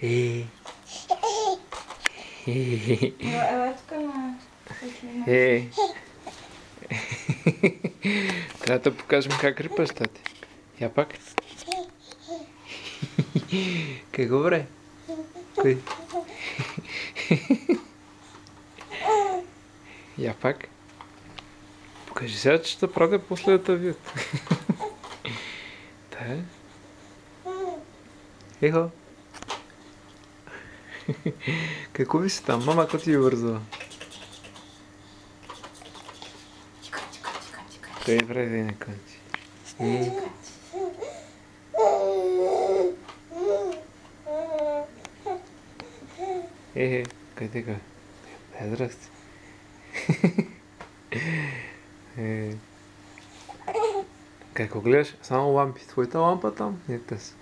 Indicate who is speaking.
Speaker 1: Е.
Speaker 2: Ела тук на...
Speaker 1: Е. Трябва да покажем как рипаш, тати. Я пак. Какво бре? Кой? Я пак. Покажи сега, че ще правя после да вият. Да. Ехо. Какво ви си там? Мама, ако ти ви вързала? Той прави на кончи. Кой така? Здрасти. Какво гледаш? Само лампи. Твоята лампа там? Не, тази.